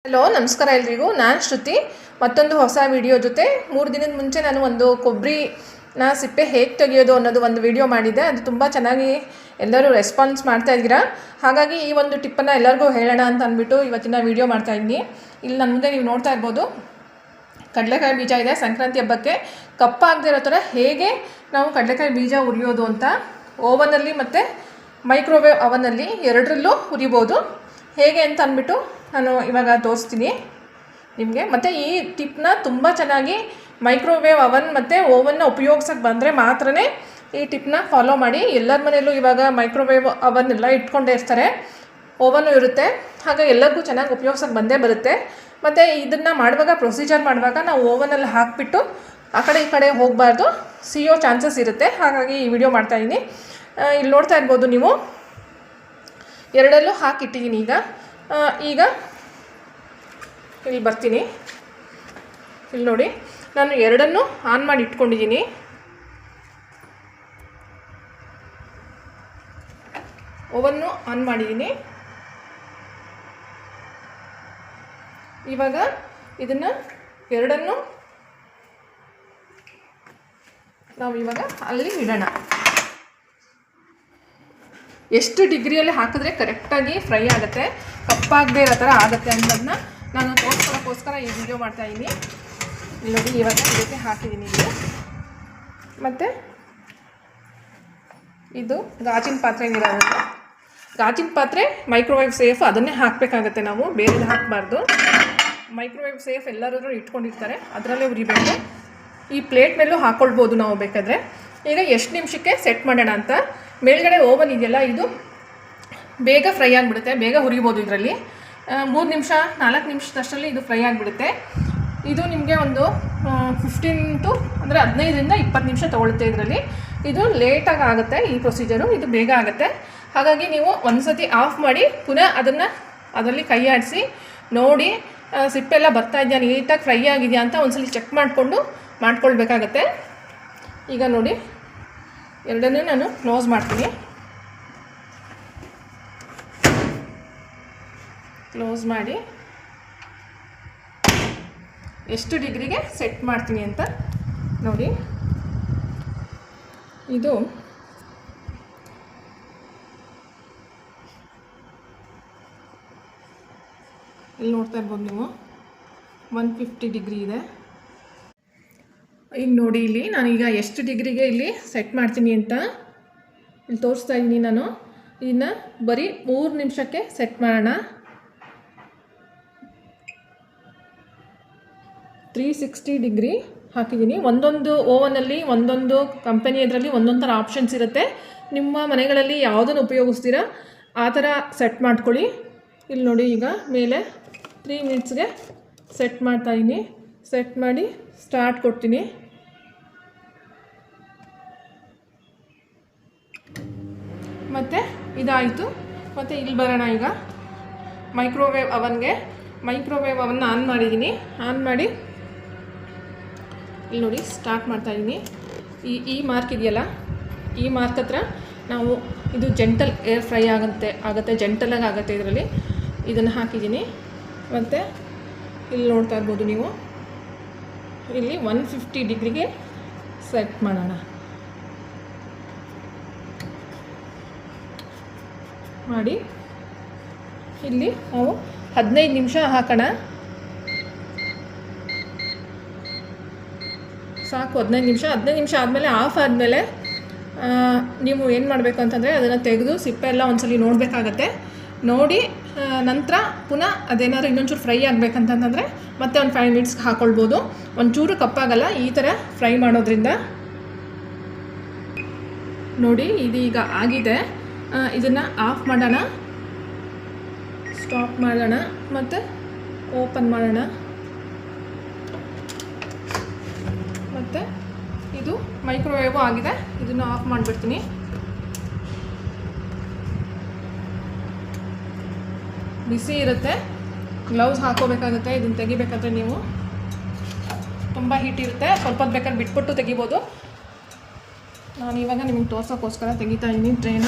Hello ನಮಸ್ಕಾರ ಎಲ್ರಿಗೂ. ನಾನು ಶ್ರುತಿ ಮತ್ತೊಂದು ಹೊಸ ವಿಡಿಯೋ ಜೊತೆ 3 ದಿನದ ಮುಂಚೆ ನಾನು ಒಂದು ಕೊಬ್ಬರಿನ ಸಿಪ್ಪೆ ಹೇಗೆ ತೆಗೆಯೋದು ಅನ್ನೋದು ಒಂದು ವಿಡಿಯೋ ಮಾಡಿದ್ದೆ. ಅದು ತುಂಬ ಚೆನ್ನಾಗಿ ಎಲ್ಲರೂ ರೆಸ್ಪಾನ್ಸ್ ಮಾಡ್ತಾ ಇದ್ದೀರಾ. ಹಾಗಾಗಿ ಈ ಒಂದು ಟಿಪ್ಪನ್ನು ಎಲ್ಲರಿಗೂ ಹೇಳೋಣ ಅಂತ ಅಂದ್ಬಿಟ್ಟು ಇವತ್ತಿನ ವಿಡಿಯೋ ಮಾಡ್ತಾಯಿದ್ದೀನಿ. ಇಲ್ಲಿ ನನ್ನ ಮುಂದೆ ನೀವು ನೋಡ್ತಾ ಇರ್ಬೋದು ಕಡಲೆಕಾಯಿ ಬೀಜ ಇದೆ. ಸಂಕ್ರಾಂತಿ ಹಬ್ಬಕ್ಕೆ ಕಪ್ಪಾಗದೇ ಇರೋ ಥರ ಹೇಗೆ ನಾವು ಕಡಲೆಕಾಯಿ ಬೀಜ ಹುರಿಯೋದು ಅಂತ ಓವನಲ್ಲಿ ಮತ್ತು ಮೈಕ್ರೋವೇವ್ ಅವನಲ್ಲಿ ಎರಡರಲ್ಲೂ ಹುರಿಬೋದು ಹೇಗೆ ಅಂತ ಅಂದ್ಬಿಟ್ಟು ನಾನು ಇವಾಗ ತೋರಿಸ್ತೀನಿ ನಿಮಗೆ. ಮತ್ತು ಈ ಟಿಪ್ನ ತುಂಬ ಚೆನ್ನಾಗಿ ಮೈಕ್ರೋವೇವ್ ಅವನ್ ಮತ್ತು ಓವನ್ನ ಉಪಯೋಗಿಸೋಕ್ಕೆ ಬಂದರೆ ಮಾತ್ರ ಈ ಟಿಪ್ನ ಫಾಲೋ ಮಾಡಿ. ಎಲ್ಲರ ಮನೆಯಲ್ಲೂ ಇವಾಗ ಮೈಕ್ರೋವೇವ್ ಅವನ್ ಎಲ್ಲ ಇಟ್ಕೊಂಡೇ ಇರ್ತಾರೆ, ಓವನು ಇರುತ್ತೆ. ಹಾಗಾಗಿ ಎಲ್ಲರಿಗೂ ಚೆನ್ನಾಗಿ ಉಪಯೋಗಿಸೋಕ್ಕೆ ಬಂದೇ ಬರುತ್ತೆ. ಮತ್ತು ಇದನ್ನು ಮಾಡುವಾಗ ಪ್ರೊಸೀಜರ್ ಮಾಡುವಾಗ ನಾವು ಓವನಲ್ಲಿ ಹಾಕಿಬಿಟ್ಟು ಆ ಕಡೆ ಈ ಕಡೆ ಹೋಗಬಾರ್ದು, ಸಿಯೋ ಚಾನ್ಸಸ್ ಇರುತ್ತೆ. ಹಾಗಾಗಿ ಈ ವಿಡಿಯೋ ಮಾಡ್ತಾಯಿದ್ದೀನಿ. ಇಲ್ಲಿ ನೋಡ್ತಾ ಇರ್ಬೋದು ನೀವು, ಎರಡಲ್ಲೂ ಹಾಕಿಟ್ಟಿದ್ದೀನಿ. ಈಗ ಇಲ್ಲಿ ಬರ್ತೀನಿ. ಇಲ್ಲಿ ನೋಡಿ, ನಾನು ಎರಡನ್ನೂ ಆನ್ ಮಾಡಿ ಇಟ್ಕೊಂಡಿದ್ದೀನಿ. ಓವನ್ನು ಆನ್ ಮಾಡಿದ್ದೀನಿ. ಇವಾಗ ಇದನ್ನು ಎರಡನ್ನೂ ನಾವು ಇವಾಗ ಅಲ್ಲಿ ಇಡೋಣ. ಎಷ್ಟು ಡಿಗ್ರಿಯಲ್ಲಿ ಹಾಕಿದ್ರೆ ಕರೆಕ್ಟಾಗಿ ಫ್ರೈ ಆಗುತ್ತೆ, ಕಪ್ಪಾಗದೇ ಇರೋ ಥರ ಆಗುತ್ತೆ ಅನ್ನೋದನ್ನ ನಾನು ತೋರಿಸ್ಕೊಳಕ್ಕೋಸ್ಕರ ಈ ವಿಡಿಯೋ ಮಾಡ್ತಾಯಿದ್ದೀನಿ. ಇಲ್ಲಿ ನೋಡಿ, ಇವಾಗ ಇದಕ್ಕೆ ಹಾಕಿದ್ದೀನಿ ಇಲ್ಲಿ. ಮತ್ತು ಇದು ಗಾಜಿನ ಪಾತ್ರೆಗಿರೋದು. ಗಾಜಿನ ಪಾತ್ರೆ ಮೈಕ್ರೋವೇವ್ ಸೇಫ್, ಅದನ್ನೇ ಹಾಕಬೇಕಾಗತ್ತೆ ನಾವು, ಬೇರೆದು ಹಾಕಬಾರ್ದು. ಮೈಕ್ರೋವೇವ್ ಸೇಫ್ ಎಲ್ಲರೂ ಇಟ್ಕೊಂಡಿರ್ತಾರೆ, ಅದರಲ್ಲೇ ಉರಿಬೇಕು. ಈ ಪ್ಲೇಟ್ ಮೇಲೂ ಹಾಕ್ಕೊಳ್ಬೋದು ನಾವು ಬೇಕಾದರೆ. ಈಗ ಎಷ್ಟು ನಿಮಿಷಕ್ಕೆ ಸೆಟ್ ಮಾಡೋಣ ಅಂತ. ಮೇಲ್ಗಡೆ ಓವನ್ ಇದೆಯಲ್ಲ, ಇದು ಬೇಗ ಫ್ರೈ ಆಗಿಬಿಡುತ್ತೆ, ಬೇಗ ಹುರಿಬೋದು. ಇದರಲ್ಲಿ 3 ನಿಮಿಷ 4 ನಿಮಿಷದಷ್ಟರಲ್ಲಿ ಇದು ಫ್ರೈ ಆಗಿಬಿಡುತ್ತೆ. ಇದು ನಿಮಗೆ ಒಂದು 15ರಿಂದ 20 ನಿಮಿಷ ತೊಗೊಳುತ್ತೆ. ಇದರಲ್ಲಿ ಇದು ಲೇಟಾಗಿ ಆಗುತ್ತೆ ಈ ಪ್ರೊಸೀಜರು, ಇದು ಬೇಗ ಆಗುತ್ತೆ. ಹಾಗಾಗಿ ನೀವು ಒಂದು ಸತಿ ಆಫ್ ಮಾಡಿ ಪುನಃ ಅದರಲ್ಲಿ ಕೈ ಆಡಿಸಿ ನೋಡಿ, ಸಿಪ್ಪೆಲ್ಲ ಬರ್ತಾ ಇದೆಯಾ, ನೀಟಾಗಿ ಫ್ರೈ ಆಗಿದೆಯಾ ಅಂತ ಒಂದ್ಸಲಿ ಚೆಕ್ ಮಾಡ್ಕೊಳ್ಬೇಕಾಗತ್ತೆ. ಈಗ ನೋಡಿ, ಎರಡನ್ನೂ ನಾನು ಕ್ಲೋಸ್ ಮಾಡ್ತೀನಿ. ಕ್ಲೋಸ್ ಮಾಡಿ ಎಷ್ಟು ಡಿಗ್ರಿಗೆ ಸೆಟ್ ಮಾಡ್ತೀನಿ ಅಂತ ನೋಡಿ. ಇದು ಇಲ್ಲಿ ನೋಡ್ತಾ ಇರ್ಬೋದು ನೀವು, 150 ಡಿಗ್ರಿ ಇದೆ. ಈಗ ನೋಡಿ, ಇಲ್ಲಿ ನಾನೀಗ ಎಷ್ಟು ಡಿಗ್ರಿಗೆ ಇಲ್ಲಿ ಸೆಟ್ ಮಾಡ್ತೀನಿ ಅಂತ ಇಲ್ಲಿ ತೋರಿಸ್ತಾ ಇದ್ದೀನಿ. ನಾನು ಇದನ್ನು ಬರೀ 3 ನಿಮಿಷಕ್ಕೆ ಸೆಟ್ ಮಾಡೋಣ. 360 ಡಿಗ್ರಿ ಹಾಕಿದ್ದೀನಿ. ಒಂದೊಂದು ಓವನಲ್ಲಿ ಒಂದೊಂದು ಕಂಪನಿ ಅದರಲ್ಲಿ ಒಂದೊಂದು ಥರ ಆಪ್ಷನ್ಸ್ ಇರುತ್ತೆ. ನಿಮ್ಮ ಮನೆಗಳಲ್ಲಿ ಯಾವುದನ್ನು ಉಪಯೋಗಿಸ್ತೀರಾ ಆ ಥರ ಸೆಟ್ ಮಾಡ್ಕೊಳ್ಳಿ. ಇಲ್ಲಿ ನೋಡಿ, ಈಗ ಮೇಲೆ 3 ಮಿನಿಟ್ಸ್ಗೆ ಸೆಟ್ ಮಾಡ್ತಾಯಿದ್ದೀನಿ. ಸೆಟ್ ಮಾಡಿ ಸ್ಟಾರ್ಟ್ ಕೊಡ್ತೀನಿ. ಮತ್ತು ಇದಾಯಿತು. ಮತ್ತು ಇಲ್ಲಿ ಬರೋಣ. ಈಗ ಮೈಕ್ರೋವೇವ್ ಅವನ್ನ ಆನ್ ಮಾಡಿದ್ದೀನಿ. ಆನ್ ಮಾಡಿ ಇಲ್ಲಿ ನೋಡಿ ಸ್ಟಾರ್ಟ್ ಮಾಡ್ತಾಯಿದ್ದೀನಿ. ಈ ಮಾರ್ಕ್ ಇದೆಯಲ್ಲ, ಈ ಮಾರ್ಕ್ ಹತ್ರ ನಾವು ಇದು ಜೆಂಟಲ್ ಏರ್ ಫ್ರೈ ಆಗುತ್ತೆ, ಜೆಂಟಲಾಗಿ ಆಗುತ್ತೆ. ಇದರಲ್ಲಿ ಇದನ್ನು ಹಾಕಿದ್ದೀನಿ. ಮತ್ತು ಇಲ್ಲಿ ನೋಡ್ತಾ ಇರ್ಬೋದು ನೀವು, ಇಲ್ಲಿ 150 ಡಿಗ್ರಿಗೆ ಸೆಟ್ ಮಾಡೋಣ. ಮಾಡಿ ಇಲ್ಲಿ ನಾವು 15 ನಿಮಿಷ ಹಾಕೋಣ. ಸಾಕು, 15 ನಿಮಿಷ ಆದಮೇಲೆ ಆಫ್ ಆದಮೇಲೆ ನೀವು ಏನು ಮಾಡಬೇಕು ಅಂತಂದರೆ ಅದನ್ನು ತೆಗೆದು ಸಿಪ್ಪೆ ಎಲ್ಲ ಒಂದ್ಸಲಿ ನೋಡಬೇಕಾಗತ್ತೆ. ನೋಡಿ ನಂತರ ಪುನಃ ಅದೇನಾದ್ರು ಇನ್ನೊಂಚೂರು ಫ್ರೈ ಆಗಬೇಕಂತಂದರೆ ಮತ್ತೆ ಒಂದು 5 ಮಿನಿಟ್ಸ್ಗೆ ಹಾಕ್ಕೊಳ್ಬೋದು. ಒಂಚೂರು ಕಪ್ಪಾಗಲ್ಲ ಈ ಥರ ಫ್ರೈ ಮಾಡೋದ್ರಿಂದ. ನೋಡಿ, ಇದೀಗ ಆಗಿದೆ. ಇದನ್ನು ಆಫ್ ಮಾಡೋಣ, ಸ್ಟಾಪ್ ಮಾಡೋಣ, ಮತ್ತು ಓಪನ್ ಮಾಡೋಣ. ಮತ್ತು ಇದು ಮೈಕ್ರೋವೇವು ಆಗಿದೆ. ಇದನ್ನು ಆಫ್ ಮಾಡಿಬಿಡ್ತೀನಿ. ಬಿಸಿ ಇರುತ್ತೆ, ಗ್ಲೌಸ್ ಹಾಕೋಬೇಕಾಗುತ್ತೆ. ಇದನ್ನು ತೆಗಿಬೇಕಾದ್ರೆ ನೀವು ತುಂಬ ಹೀಟ್ ಇರುತ್ತೆ, ಸ್ವಲ್ಪ ಹೊತ್ತು ಬೇಕಾದ್ರೆ ಬಿಟ್ಬಿಟ್ಟು ತೆಗಿಬೋದು. ನಾನು ಇವಾಗ ನಿಮಗೆ ತೋರ್ಸೋಕ್ಕೋಸ್ಕರ ತೆಗಿತಾ ಇದ್ದೀನಿ ಟ್ರೇನ.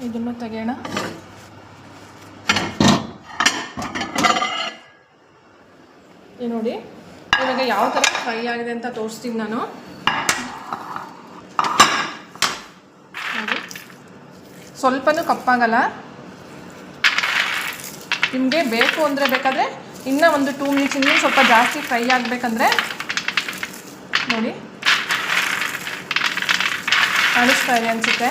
ಇದನ್ನು ತೆಗೆಯೋಣ. ನೋಡಿ ಇವಾಗ ಯಾವ ಥರ ಫ್ರೈ ಆಗಿದೆ ಅಂತ ತೋರಿಸ್ತೀನಿ ನಾನು. ನೋಡಿ ಸ್ವಲ್ಪನೂ ಕಪ್ಪಾಗಲ್ಲ. ನಿಮಗೆ ಬೇಕು ಅಂದರೆ ಬೇಕಾದರೆ ಇನ್ನೂ ಒಂದು 2 ಮಿನಿಟ್ಸ್ ಇನ್ನೂ ಸ್ವಲ್ಪ ಜಾಸ್ತಿ ಫ್ರೈ ಆಗಬೇಕಂದ್ರೆ ನೋಡಿ ಕಾಣಿಸ್ತಾ ಇದೆ ಅನಿಸುತ್ತೆ.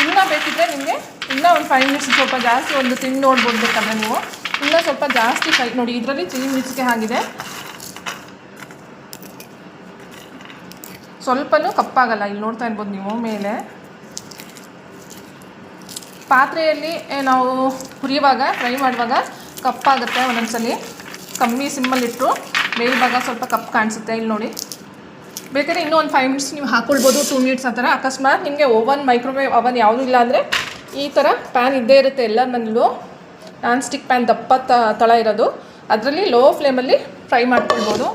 ಇನ್ನೂ ಬೇಕಿದ್ದರೆ ನಿಮಗೆ ಇನ್ನೂ ಒಂದು 5 ಮಿನಿಟ್ಸ್ ಸ್ವಲ್ಪ ಜಾಸ್ತಿ ಒಂದು ತಿಂದು ನೋಡ್ಬೋದು. ಬೇಕಾದ್ರೆ ನೀವು ಇನ್ನೂ ಸ್ವಲ್ಪ ಜಾಸ್ತಿ ಫ್ರೈ ನೋಡಿ. ಇದರಲ್ಲಿ 3 ಮಿನಿಟ್ಸ್ಗೆ ಆಗಿದೆ. ಸ್ವಲ್ಪನೂ ಕಪ್ಪಾಗಲ್ಲ. ಇಲ್ಲಿ ನೋಡ್ತಾ ಇರ್ಬೋದು ನೀವು ಮೇಲೆ. ಪಾತ್ರೆಯಲ್ಲಿ ನಾವು ಹುರಿಯುವಾಗ ಫ್ರೈ ಮಾಡುವಾಗ ಕಪ್ಪಾಗುತ್ತೆ ಒಂದೊಂದ್ಸಲಿ. ಕಮ್ಮಿ ಸಿಮ್ಮಲ್ಲಿಟ್ಟು ಮೇಲ್ಭಾಗ ಸ್ವಲ್ಪ ಕಪ್ಪು ಕಾಣಿಸುತ್ತೆ. ಇಲ್ಲಿ ನೋಡಿ ಬೇಕಾದ್ರೆ ಇನ್ನೂ ಒಂದು 5 ಮಿನಿಟ್ಸ್ ನೀವು ಹಾಕ್ಕೊಳ್ಬೋದು, 2 ಮಿನಿಟ್ಸ್ ಆ ಥರ. ಅಕಸ್ಮಾತ್ ನಿಮಗೆ ಓವನ್ ಮೈಕ್ರೋವೇವ್ ಅವನ್ ಯಾವುದೂ ಇಲ್ಲ ಅಂದರೆ ಈ ಥರ ಪ್ಯಾನ್ ಇದ್ದೇ ಇರುತ್ತೆ ಎಲ್ಲರ ಮನೇಲೂ. ನಾನ್ ಸ್ಟಿಕ್ ಪ್ಯಾನ್ ದಪ್ಪ ತಳ ಇರೋದು, ಅದರಲ್ಲಿ ಲೋ ಫ್ಲೇಮಲ್ಲಿ ಫ್ರೈ ಮಾಡ್ಕೊಳ್ಬೋದು.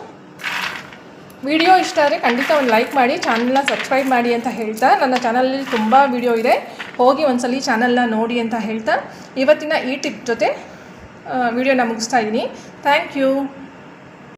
ವಿಡಿಯೋ ಇಷ್ಟ ಆದರೆ ಖಂಡಿತ ಒಂದು ಲೈಕ್ ಮಾಡಿ, ಚಾನಲ್ನ ಸಬ್ಸ್ಕ್ರೈಬ್ ಮಾಡಿ ಅಂತ ಹೇಳ್ತಾ, ನನ್ನ ಚಾನಲಲ್ಲಿ ತುಂಬ ವಿಡಿಯೋ ಇದೆ, ಹೋಗಿ ಒಂದ್ಸಲಿ ಚಾನಲ್ನ ನೋಡಿ ಅಂತ ಹೇಳ್ತಾ ಇವತ್ತಿನ ಈ ಟಿಪ್ ಜೊತೆ ವಿಡಿಯೋನ ಮುಗಿಸ್ತಾ ಇದ್ದೀನಿ. Thank you.